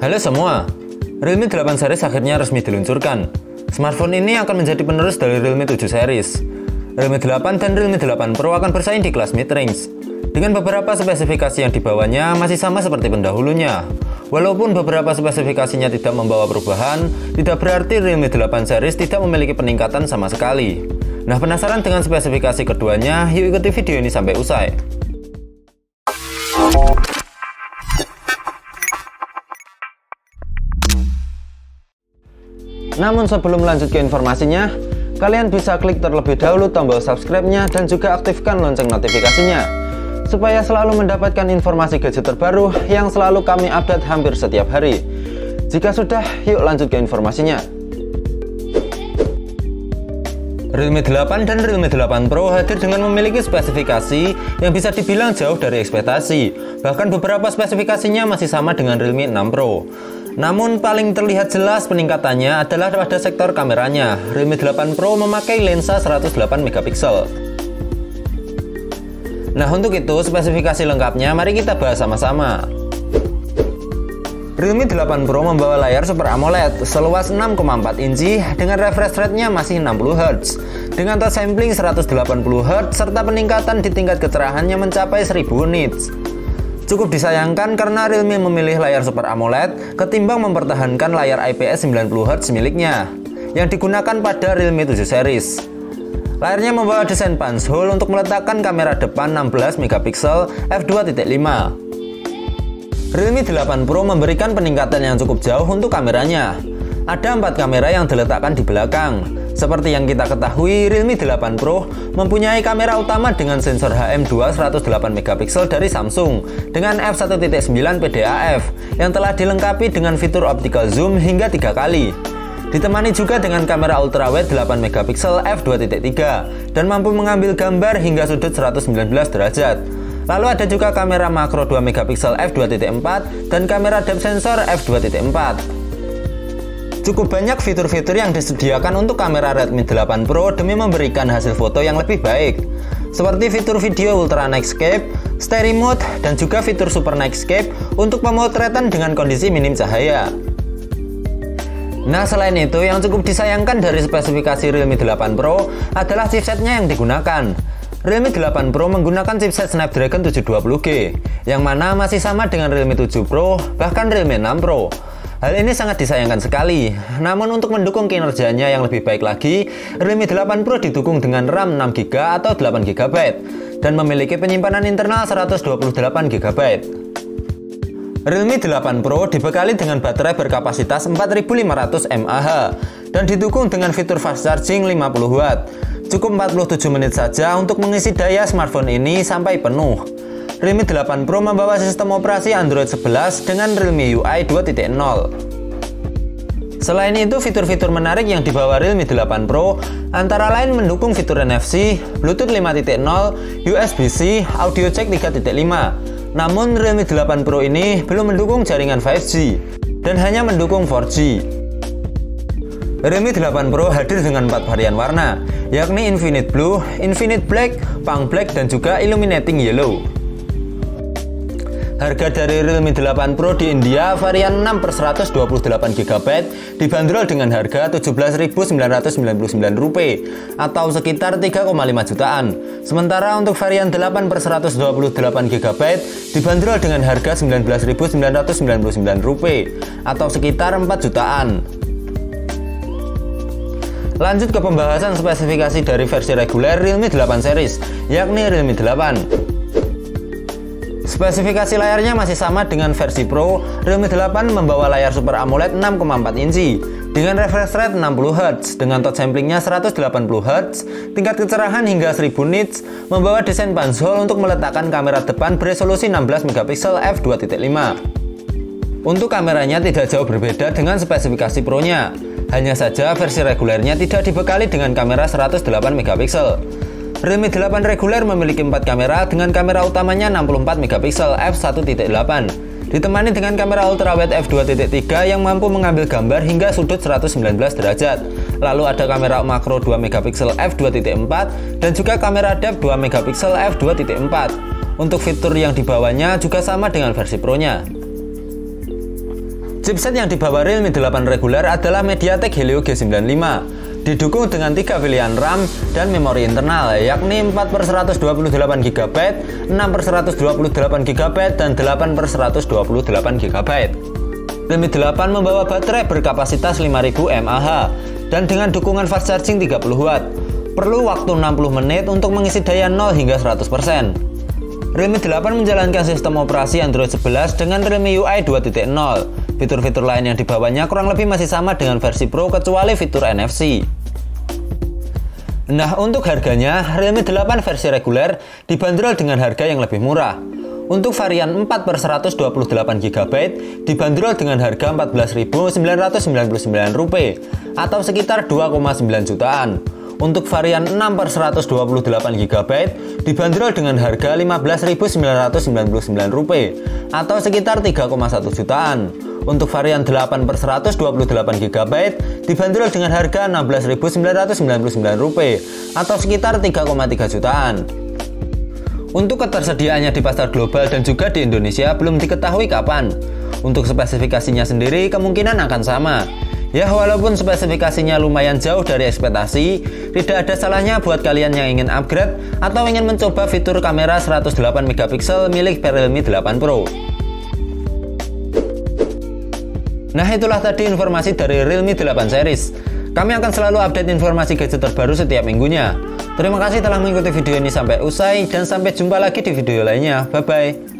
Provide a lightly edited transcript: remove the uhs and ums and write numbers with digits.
Halo semua, Realme 8 series akhirnya resmi diluncurkan. Smartphone ini akan menjadi penerus dari Realme 7 series. Realme 8 dan Realme 8 Pro akan bersaing di kelas mid-range. Dengan beberapa spesifikasi yang dibawanya masih sama seperti pendahulunya. Walaupun beberapa spesifikasinya tidak membawa perubahan, tidak berarti Realme 8 series tidak memiliki peningkatan sama sekali. Nah, penasaran dengan spesifikasi keduanya? Yuk ikuti video ini sampai usai. Namun sebelum lanjut ke informasinya, kalian bisa klik terlebih dahulu tombol subscribe-nya dan juga aktifkan lonceng notifikasinya, supaya selalu mendapatkan informasi gadget terbaru yang selalu kami update hampir setiap hari. Jika sudah, yuk lanjut ke informasinya. Realme 8 dan Realme 8 Pro hadir dengan memiliki spesifikasi yang bisa dibilang jauh dari ekspektasi. Bahkan beberapa spesifikasinya masih sama dengan Realme 6 Pro. Namun paling terlihat jelas peningkatannya adalah pada sektor kameranya. Realme 8 Pro memakai lensa 108 megapiksel. Nah, untuk itu spesifikasi lengkapnya mari kita bahas sama-sama. Realme 8 Pro membawa layar Super AMOLED seluas 6,4 inci dengan refresh rate-nya masih 60 Hz, dengan touch sampling 180 Hz serta peningkatan di tingkat kecerahannya mencapai 1000 nits. Cukup disayangkan karena Realme memilih layar Super AMOLED ketimbang mempertahankan layar IPS 90 Hz miliknya yang digunakan pada Realme 7 series. Layarnya membawa desain punch hole untuk meletakkan kamera depan 16 megapiksel f2.5. Realme 8 Pro memberikan peningkatan yang cukup jauh untuk kameranya. Ada 4 kamera yang diletakkan di belakang. Seperti yang kita ketahui, Realme 8 Pro mempunyai kamera utama dengan sensor HM2 108 megapiksel dari Samsung dengan f1.9 PDAF yang telah dilengkapi dengan fitur optical zoom hingga 3 kali. Ditemani juga dengan kamera ultrawide 8 megapiksel f2.3 dan mampu mengambil gambar hingga sudut 119 derajat. Lalu ada juga kamera makro 2 megapiksel f2.4 dan kamera depth sensor f2.4. Cukup banyak fitur-fitur yang disediakan untuk kamera Redmi 8 Pro demi memberikan hasil foto yang lebih baik, seperti fitur video Ultra Nightscape, Stereo Mode, dan juga fitur Super Nightscape untuk pemotretan dengan kondisi minim cahaya. Nah, selain itu, yang cukup disayangkan dari spesifikasi Realme 8 Pro adalah chipsetnya yang digunakan. Realme 8 Pro menggunakan chipset Snapdragon 720G, yang mana masih sama dengan Realme 7 Pro, bahkan Realme 6 Pro. Hal ini sangat disayangkan sekali. Namun untuk mendukung kinerjanya yang lebih baik lagi, Realme 8 Pro didukung dengan RAM 6GB atau 8GB dan memiliki penyimpanan internal 128GB. Realme 8 Pro dibekali dengan baterai berkapasitas 4500 mAh dan didukung dengan fitur fast charging 50W. Cukup 47 menit saja untuk mengisi daya smartphone ini sampai penuh. Realme 8 Pro membawa sistem operasi Android 11 dengan Realme UI 2.0. Selain itu, fitur-fitur menarik yang dibawa Realme 8 Pro antara lain mendukung fitur NFC, Bluetooth 5.0, USB-C, audio jack 3.5. Namun Realme 8 Pro ini belum mendukung jaringan 5G dan hanya mendukung 4G. Realme 8 Pro hadir dengan 4 varian warna, yakni Infinite Blue, Infinite Black, Punk Black, dan juga Illuminating Yellow. Harga dari Realme 8 Pro di India varian 6/128GB dibanderol dengan harga Rp17.999 atau sekitar 3,5 jutaan. Sementara untuk varian 8/128GB dibanderol dengan harga Rp19.999 atau sekitar 4 jutaan. Lanjut ke pembahasan spesifikasi dari versi reguler Realme 8 series, yakni Realme 8. Spesifikasi layarnya masih sama dengan versi Pro. Realme 8 membawa layar Super AMOLED 6,4 inci dengan refresh rate 60 Hz, dengan touch samplingnya 180 Hz, tingkat kecerahan hingga 1000 nits, membawa desain punch hole untuk meletakkan kamera depan beresolusi 16 megapiksel f2.5. Untuk kameranya tidak jauh berbeda dengan spesifikasi Pro-nya. Hanya saja versi regulernya tidak dibekali dengan kamera 108 megapiksel. Realme 8 reguler memiliki 4 kamera dengan kamera utamanya 64 megapiksel f1.8 ditemani dengan kamera ultrawide f2.3 yang mampu mengambil gambar hingga sudut 119 derajat. Lalu ada kamera makro 2 megapiksel f2.4 dan juga kamera depth 2 megapiksel f2.4. Untuk fitur yang dibawanya juga sama dengan versi Pro-nya. Chipset yang dibawa Realme 8 reguler adalah MediaTek Helio G95, didukung dengan 3 pilihan RAM dan memori internal, yakni 4/128GB, 6/128GB, dan 8/128GB. Realme 8 membawa baterai berkapasitas 5000 mAh dan dengan dukungan fast charging 30W. Perlu waktu 60 menit untuk mengisi daya 0 hingga 100%. Realme 8 menjalankan sistem operasi Android 11 dengan Realme UI 2.0. Fitur-fitur lain yang dibawanya kurang lebih masih sama dengan versi Pro kecuali fitur NFC. Nah, untuk harganya, Realme 8 versi reguler dibanderol dengan harga yang lebih murah. Untuk varian 4/128GB dibanderol dengan harga Rp14.999 atau sekitar 2,9 jutaan. Untuk varian 6/128GB dibanderol dengan harga Rp15.999 atau sekitar 3,1 jutaan. Untuk varian 8/128GB dibanderol dengan harga Rp16.999 atau sekitar 3,3 jutaan. Untuk ketersediaannya di pasar global dan juga di Indonesia belum diketahui kapan. Untuk spesifikasinya sendiri kemungkinan akan sama. Ya, walaupun spesifikasinya lumayan jauh dari ekspektasi, tidak ada salahnya buat kalian yang ingin upgrade atau ingin mencoba fitur kamera 108MP milik Realme 8 Pro. Nah, itulah tadi informasi dari Realme 8 series. Kami akan selalu update informasi gadget terbaru setiap minggunya. Terima kasih telah mengikuti video ini sampai usai dan sampai jumpa lagi di video lainnya. Bye-bye.